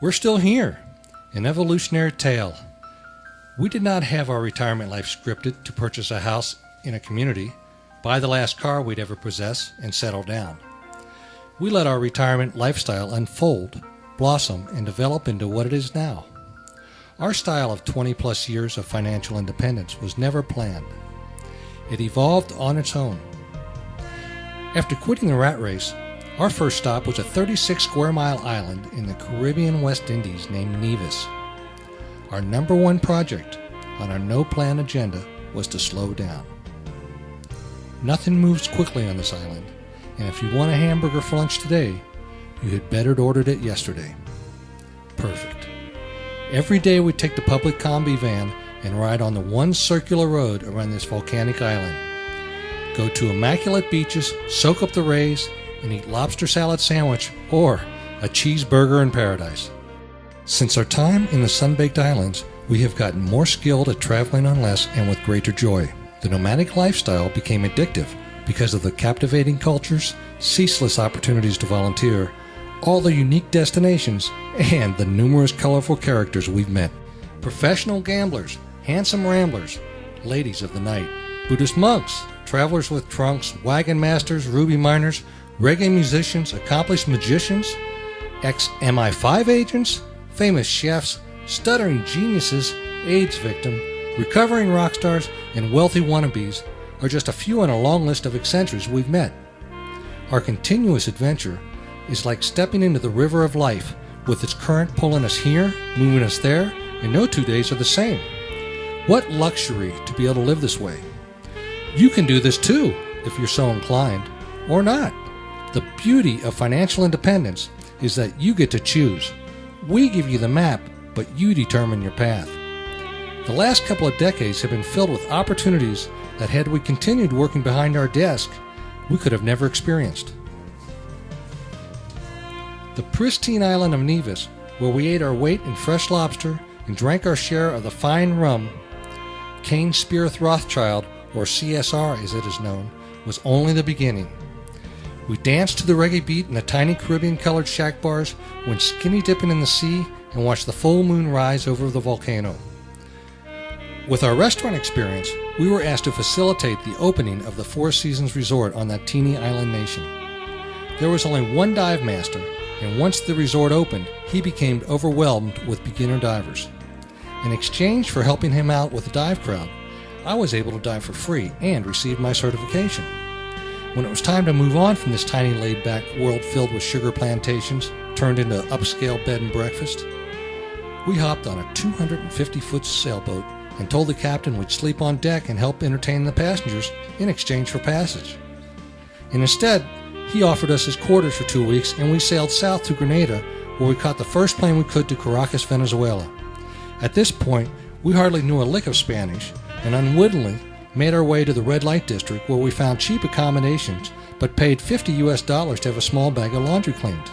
We're still here, an evolutionary tale. We did not have our retirement life scripted to purchase a house in a community, buy the last car we'd ever possess, and settle down. We let our retirement lifestyle unfold, blossom, and develop into what it is now. Our style of 20-plus years of financial independence was never planned. It evolved on its own. After quitting the rat race, our first stop was a 36-square-mile island in the Caribbean West Indies named Nevis. Our number one project on our no-plan agenda was to slow down. Nothing moves quickly on this island, and if you want a hamburger for lunch today, you had better ordered it yesterday. Perfect. Every day we take the public combi van and ride on the one circular road around this volcanic island. Go to immaculate beaches, soak up the rays, and eat lobster salad sandwich or a cheeseburger in paradise. Since our time in the sun-baked islands, we have gotten more skilled at traveling on less and with greater joy. The nomadic lifestyle became addictive because of the captivating cultures, ceaseless opportunities to volunteer, all the unique destinations, and the numerous colorful characters we've met. Professional gamblers, handsome ramblers, ladies of the night, Buddhist monks, travelers with trunks, wagon masters, ruby miners, reggae musicians, accomplished magicians, ex-MI5 agents, famous chefs, stuttering geniuses, AIDS victim, recovering rock stars, and wealthy wannabes are just a few on a long list of eccentrics we've met. Our continuous adventure is like stepping into the river of life, with its current pulling us here, moving us there, and no 2 days are the same. What luxury to be able to live this way. You can do this too, if you're so inclined, or not. The beauty of financial independence is that you get to choose. We give you the map, but you determine your path. The last couple of decades have been filled with opportunities that had we continued working behind our desk, we could have never experienced. The pristine island of Nevis, where we ate our weight in fresh lobster and drank our share of the fine rum, Cane Spirith Rothschild, or CSR as it is known, was only the beginning. We danced to the reggae beat in the tiny Caribbean-colored shack bars, went skinny dipping in the sea, and watched the full moon rise over the volcano. With our restaurant experience, we were asked to facilitate the opening of the Four Seasons Resort on that teeny island nation. There was only one dive master, and once the resort opened, he became overwhelmed with beginner divers. In exchange for helping him out with the dive crowd, I was able to dive for free and received my certification. When it was time to move on from this tiny laid-back world filled with sugar plantations turned into upscale bed and breakfast, we hopped on a 250-foot sailboat and told the captain we'd sleep on deck and help entertain the passengers in exchange for passage. And instead, he offered us his quarters for 2 weeks, and we sailed south to Grenada, where we caught the first plane we could to Caracas, Venezuela. At this point, we hardly knew a lick of Spanish, and unwittingly made our way to the red light district, where we found cheap accommodations, but paid $50 to have a small bag of laundry cleaned.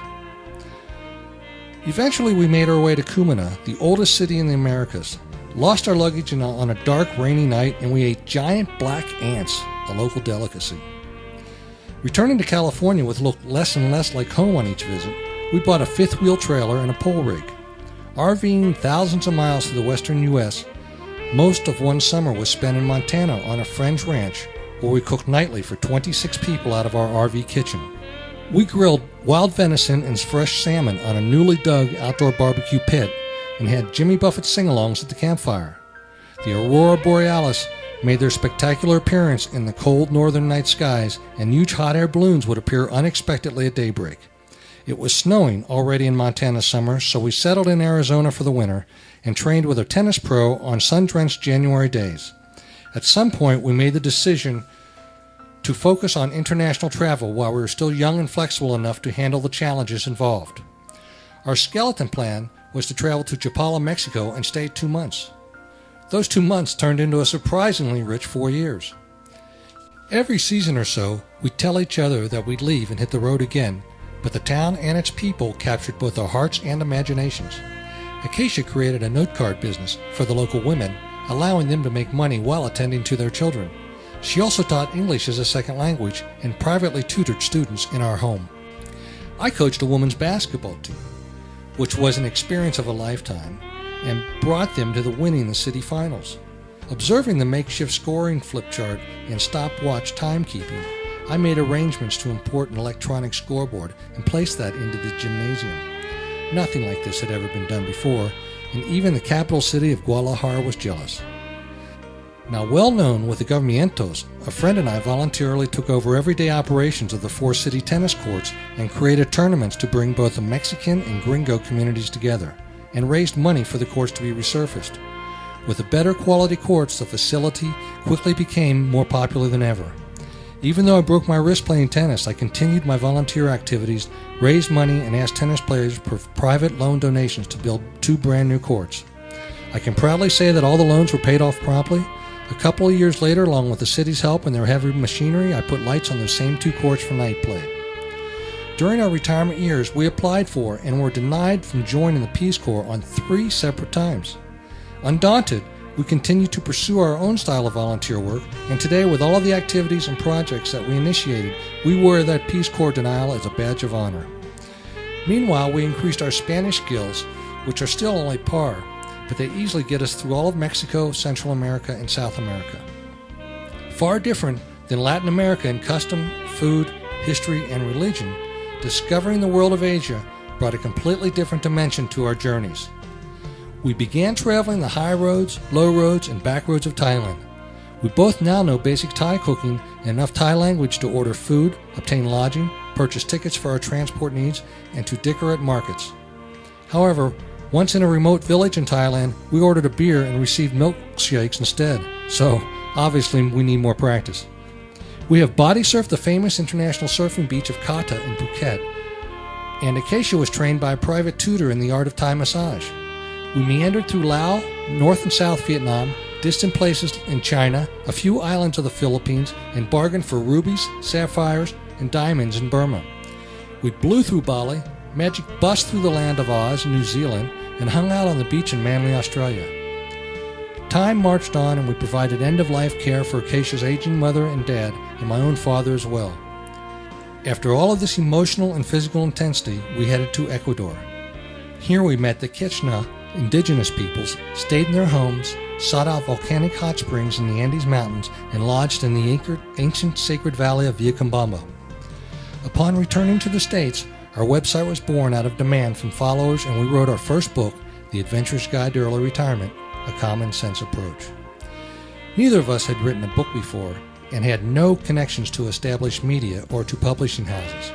Eventually, we made our way to Cumana, the oldest city in the Americas, lost our luggage on a dark, rainy night, and we ate giant black ants, a local delicacy. Returning to California with looked less and less like home on each visit, we bought a fifth-wheel trailer and a pole rig. RVing thousands of miles to the western U.S., most of one summer was spent in Montana on a friend's ranch, where we cooked nightly for 26 people out of our RV kitchen. We grilled wild venison and fresh salmon on a newly dug outdoor barbecue pit and had Jimmy Buffett sing-alongs at the campfire. The Aurora Borealis made their spectacular appearance in the cold northern night skies, and huge hot air balloons would appear unexpectedly at daybreak. It was snowing already in Montana summer, so we settled in Arizona for the winter and trained with a tennis pro on sun-drenched January days. At some point, we made the decision to focus on international travel while we were still young and flexible enough to handle the challenges involved. Our skeleton plan was to travel to Chapala, Mexico, and stay 2 months. Those 2 months turned into a surprisingly rich 4 years. Every season or so, we'd tell each other that we'd leave and hit the road again, but the town and its people captured both our hearts and imaginations. Acacia created a note card business for the local women, allowing them to make money while attending to their children. She also taught English as a second language and privately tutored students in our home. I coached a women's basketball team. which was an experience of a lifetime, and brought them to the winning the city finals. Observing the makeshift scoring flip chart and stopwatch timekeeping, I made arrangements to import an electronic scoreboard and place that into the gymnasium. Nothing like this had ever been done before, and even the capital city of Guadalajara was jealous. Now well known with the Governmientos, a friend and I voluntarily took over everyday operations of the 4 city tennis courts and created tournaments to bring both the Mexican and gringo communities together, and raised money for the courts to be resurfaced. With the better quality courts, the facility quickly became more popular than ever. Even though I broke my wrist playing tennis, I continued my volunteer activities, raised money, and asked tennis players for private loan donations to build 2 brand new courts. I can proudly say that all the loans were paid off promptly. A couple of years later, along with the city's help and their heavy machinery, I put lights on those same 2 courts for night play. During our retirement years, we applied for and were denied from joining the Peace Corps on 3 separate times. Undaunted, we continue to pursue our own style of volunteer work, and today, with all of the activities and projects that we initiated, we wear that Peace Corps denial as a badge of honor. Meanwhile, we increased our Spanish skills, which are still only par, but they easily get us through all of Mexico, Central America, and South America. Far different than Latin America in custom, food, history, and religion, discovering the world of Asia brought a completely different dimension to our journeys. We began traveling the high roads, low roads, and back roads of Thailand. We both now know basic Thai cooking and enough Thai language to order food, obtain lodging, purchase tickets for our transport needs, and to dicker at markets. However, once in a remote village in Thailand, we ordered a beer and received milkshakes instead, so obviously we need more practice. We have body surfed the famous international surfing beach of Kata in Phuket, and Acacia was trained by a private tutor in the art of Thai massage. We meandered through Laos, North and South Vietnam, distant places in China, a few islands of the Philippines, and bargained for rubies, sapphires, and diamonds in Burma. We blew through Bali, magic bust through the land of Oz in New Zealand, and hung out on the beach in Manly, Australia. Time marched on, and we provided end-of-life care for Acacia's aging mother and dad, and my own father as well. After all of this emotional and physical intensity, we headed to Ecuador. Here we met the Quechua indigenous peoples, stayed in their homes, sought out volcanic hot springs in the Andes Mountains, and lodged in the ancient sacred valley of Vilcabamba. Upon returning to the States, our website was born out of demand from followers, and we wrote our first book, The Adventurer's Guide to Early Retirement, A Common Sense Approach. Neither of us had written a book before, and had no connections to established media or to publishing houses.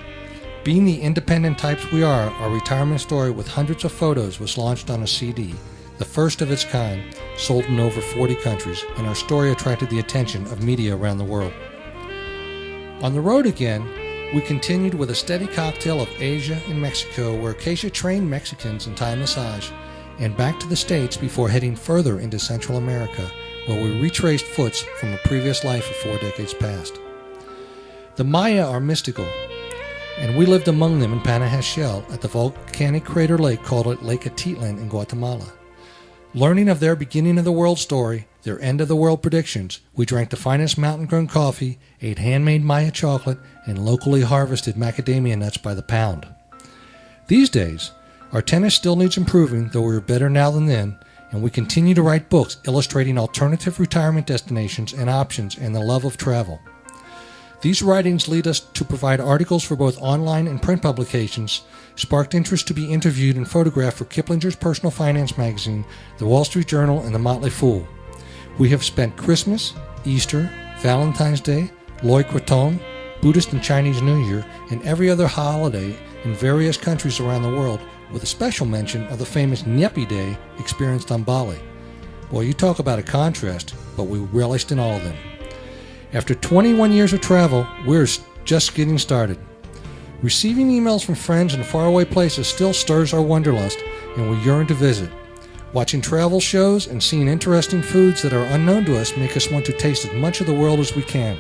Being the independent types we are, our retirement story with hundreds of photos was launched on a CD, the first of its kind, sold in over 40 countries, and our story attracted the attention of media around the world. On the road again, we continued with a steady cocktail of Asia and Mexico, where Acacia trained Mexicans in Thai massage, and back to the States before heading further into Central America, where we retraced foots from a previous life of 4 decades past. The Maya are mystical, and we lived among them in Panajachel at the volcanic crater lake called Lake Atitlan in Guatemala. Learning of their beginning of the world story, their end of the world predictions, we drank the finest mountain-grown coffee, ate handmade Maya chocolate, and locally harvested macadamia nuts by the pound. These days, our tennis still needs improving, though we are better now than then, and we continue to write books illustrating alternative retirement destinations and options and the love of travel. These writings lead us to provide articles for both online and print publications, sparked interest to be interviewed and photographed for Kiplinger's Personal Finance magazine, The Wall Street Journal, and The Motley Fool. We have spent Christmas, Easter, Valentine's Day, Loy Krathong, Buddhist and Chinese New Year, and every other holiday in various countries around the world, with a special mention of the famous Nyepi Day experienced on Bali. Well, you talk about a contrast, but we relished in all of them. After 21 years of travel, we're just getting started. Receiving emails from friends in faraway places still stirs our wanderlust, and we yearn to visit. Watching travel shows and seeing interesting foods that are unknown to us make us want to taste as much of the world as we can.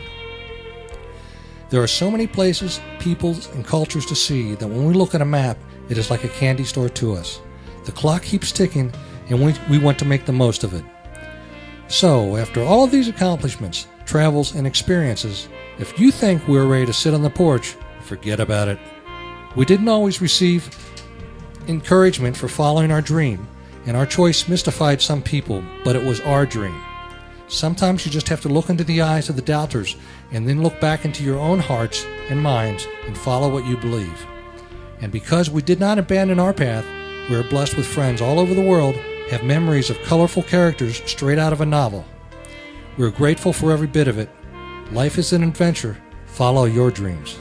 There are so many places, peoples, and cultures to see that when we look at a map, it is like a candy store to us. The clock keeps ticking, and we want to make the most of it. So, after all of these accomplishments, travels, and experiences, if you think we're ready to sit on the porch, forget about it. We didn't always receive encouragement for following our dream, and our choice mystified some people, but it was our dream. Sometimes you just have to look into the eyes of the doubters and then look back into your own hearts and minds and follow what you believe. And because we did not abandon our path, we are blessed with friends all over the world, have memories of colorful characters straight out of a novel. We are grateful for every bit of it. Life is an adventure. Follow your dreams.